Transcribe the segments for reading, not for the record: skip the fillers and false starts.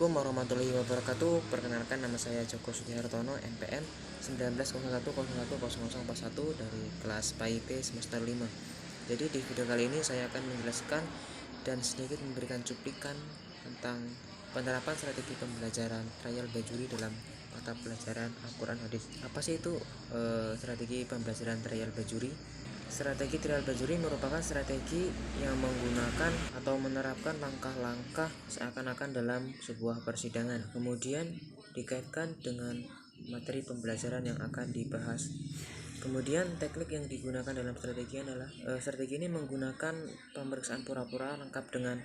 Assalamualaikum warahmatullahi wabarakatuh. Perkenalkan, nama saya Joko Sugihartono, NPM 1901010041 dari kelas PAIP semester 5. Jadi di video kali ini saya akan menjelaskan dan sedikit memberikan cuplikan tentang penerapan strategi pembelajaran trial by jury dalam mata pelajaran Al-Quran Hadis. Apa sih itu strategi pembelajaran trial by jury? Strategi trial by jury merupakan strategi yang menggunakan atau menerapkan langkah-langkah seakan-akan dalam sebuah persidangan, kemudian dikaitkan dengan materi pembelajaran yang akan dibahas. Kemudian teknik yang digunakan dalam strategi adalah strategi ini menggunakan pemeriksaan pura-pura lengkap dengan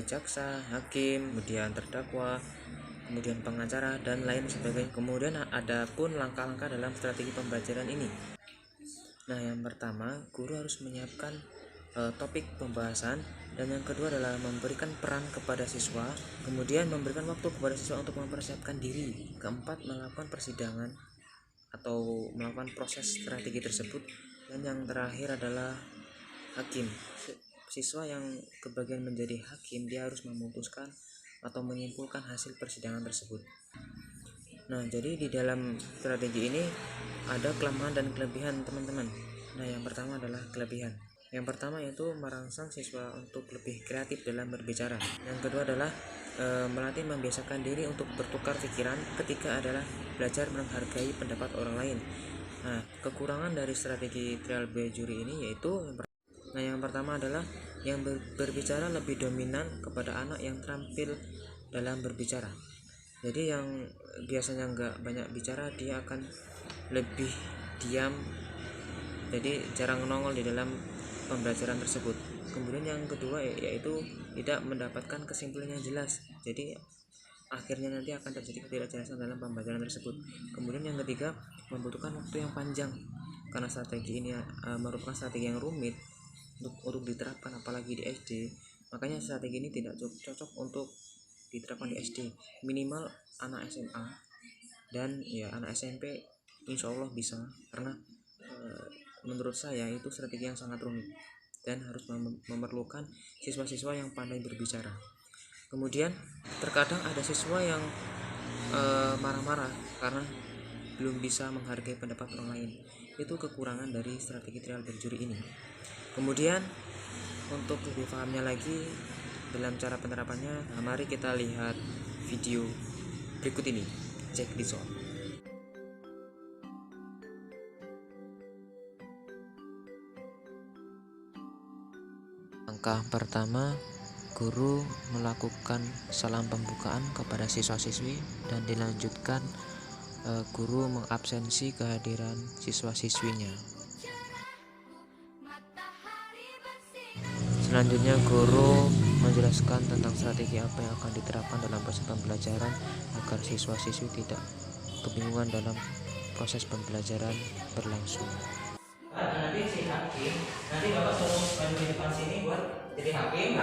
jaksa, hakim, kemudian terdakwa, kemudian pengacara, dan lain sebagainya. Kemudian ada pun langkah-langkah dalam strategi pembelajaran ini. Nah, yang pertama, guru harus menyiapkan topik pembahasan, dan yang kedua adalah memberikan peran kepada siswa, kemudian memberikan waktu kepada siswa untuk mempersiapkan diri, keempat, melakukan persidangan atau melakukan proses strategi tersebut, dan yang terakhir adalah hakim. Siswa yang kebagian menjadi hakim, dia harus memutuskan atau menyimpulkan hasil persidangan tersebut. Nah, jadi di dalam strategi ini ada kelemahan dan kelebihan, teman-teman. Nah, yang pertama adalah kelebihan. Yang pertama yaitu merangsang siswa untuk lebih kreatif dalam berbicara. Yang kedua adalah melatih membiasakan diri untuk bertukar pikiran. Ketiga adalah belajar menghargai pendapat orang lain. Nah, kekurangan dari strategi trial by jury ini yaitu yang pertama adalah yang berbicara lebih dominan kepada anak yang terampil dalam berbicara. Jadi yang biasanya nggak banyak bicara, dia akan lebih diam, jadi jarang nongol di dalam pembelajaran tersebut. Kemudian yang kedua yaitu tidak mendapatkan kesimpulan yang jelas, jadi akhirnya nanti akan terjadi ketidakjelasan dalam pembelajaran tersebut. Kemudian yang ketiga, membutuhkan waktu yang panjang karena strategi ini merupakan strategi yang rumit untuk diterapkan, apalagi di SD. Makanya strategi ini tidak cocok untuk diterapkan di SD. Minimal anak SMA dan anak SMP insya Allah bisa, karena menurut saya itu strategi yang sangat rumit dan harus memerlukan siswa-siswa yang pandai berbicara. Kemudian terkadang ada siswa yang marah-marah karena belum bisa menghargai pendapat orang lain. Itu kekurangan dari strategi trial by jury ini. Kemudian untuk lebih pahamnya lagi dalam cara penerapannya, mari kita lihat video berikut ini. Check this out. Langkah pertama, guru melakukan salam pembukaan kepada siswa-siswi dan dilanjutkan guru mengabsensi kehadiran siswa-siswinya. Selanjutnya guru menjelaskan tentang strategi apa yang akan diterapkan dalam proses pembelajaran agar siswa-siswi tidak kebingungan dalam proses pembelajaran berlangsung. Nanti si hakim, nanti bapak suruh maju di depan sini buat jadi hakim.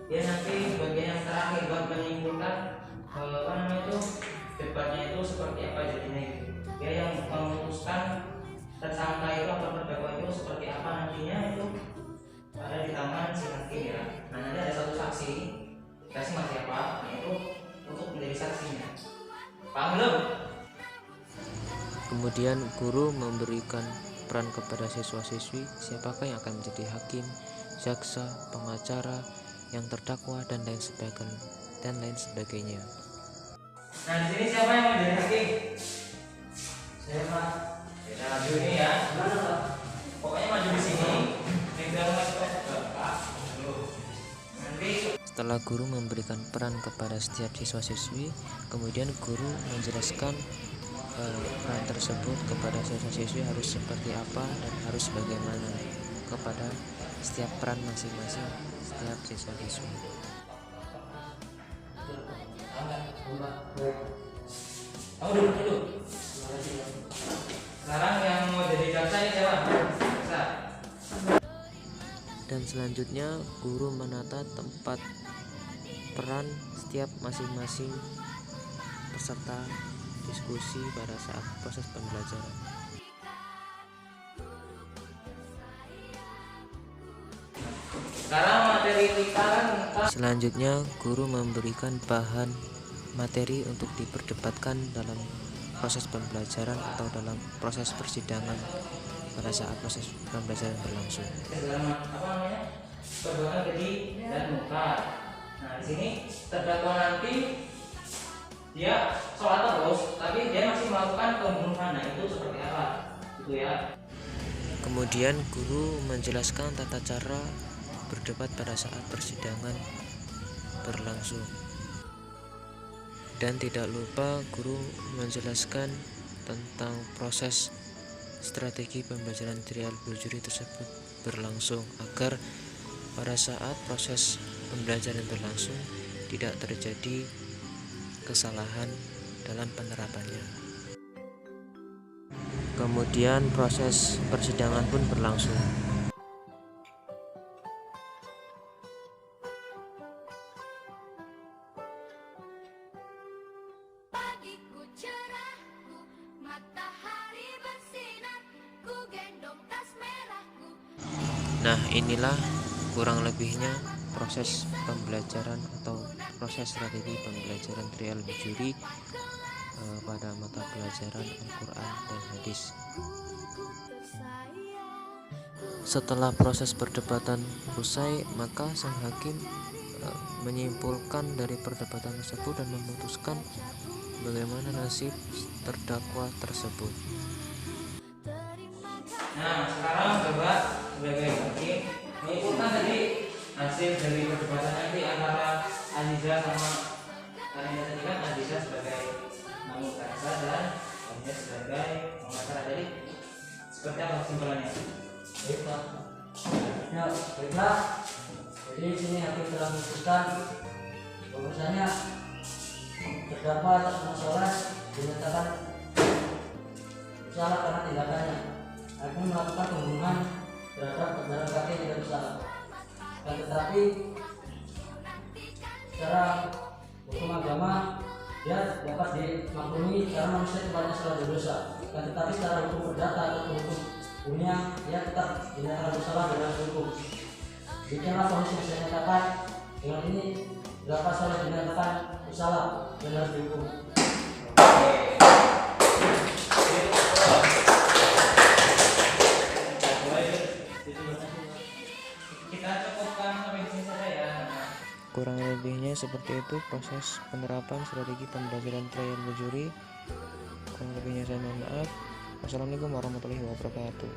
Dia nanti bagian yang terakhir buat menyimpulkan debatnya itu seperti apa jadinya gitu. Dia yang memutuskan tersangka itu atau terdakwa itu seperti apa nantinya, itu ada di tangan si hakim ya. Nah, nanti ada satu saksi masih apa, itu untuk menjadi saksinya. Paham belum? Kemudian guru memberikan peran kepada siswa-siswi, siapakah yang akan menjadi hakim, jaksa, pengacara, yang terdakwa, dan lain sebagainya. Nah, di sini siapa yang menjadi hakim? Saya, Pak. Kita maju ini ya. Pokoknya maju di sini. Setelah guru memberikan peran kepada setiap siswa-siswi, kemudian guru menjelaskan peran tersebut kepada siswa-siswi harus seperti apa dan harus bagaimana kepada setiap peran masing-masing setiap siswa-siswi. Sekarang yang mau jadi jaksa ini siapa? Dan selanjutnya guru menata tempat peran setiap masing-masing peserta diskusi pada saat proses pembelajaran. Sekarang materi kita kan Selanjutnya, guru memberikan bahan materi untuk diperdebatkan dalam proses pembelajaran atau dalam proses persidangan pada saat proses pembelajaran berlangsung. perbuatan keji dan munkar. Nah, di sini terdakwa nanti dia sholat terus, tapi dia masih melakukan pembunuhan. Nah, itu seperti apa? Gitu ya. Kemudian guru menjelaskan tata cara berdebat pada saat persidangan berlangsung. Dan tidak lupa guru menjelaskan tentang proses strategi pembelajaran trial bejuri tersebut berlangsung agar pada saat proses pembelajaran berlangsung tidak terjadi kesalahan dalam penerapannya. Kemudian proses persidangan pun berlangsung. Pagiku cerahku, matahari bersinar, ku gendong tas merahku. Nah, inilah kurang lebihnya proses pembelajaran atau proses strategi pembelajaran trial bejuri pada mata pelajaran Al-Quran dan Hadis. Setelah proses perdebatan usai, maka sang hakim menyimpulkan dari perdebatan tersebut dan memutuskan bagaimana nasib terdakwa tersebut. Nah, sekarang coba sebagai hakim menyimpulkan tadi hasil dari perdebatan nanti antara Aziza sama Karina. Tadi kan Aziza sebagai namun Karsa dan Karina sebagai pengacara. Jadi seperti apa kesimpulannya? Baiklah. Ya, baiklah. Jadi di sini hakim telah memutuskan bahwasanya terdakwa atas masalah dinyatakan bersalah karena tindakannya. Hakim melakukan pembunuhan terhadap terdakwa KT tidak bersalah. Dan tetapi secara hukum agama dia dapat dimaklumi karena manusia tempatnya salah berdosa. Dan tetapi secara hukum perdata atau hukum dunia dia tetap dinyatakan bersalah dalam hukum. Demikianlah polisi bisa menyatakan dengan ini terdakwa soleh dinyatakan bersalah dalam hukum. Kita cukupkan sampai di sini saja ya. Kurang lebihnya seperti itu proses penerapan strategi pembelajaran trial bejuri. Kurang lebihnya saya mohon maaf. Wassalamualaikum warahmatullahi wabarakatuh.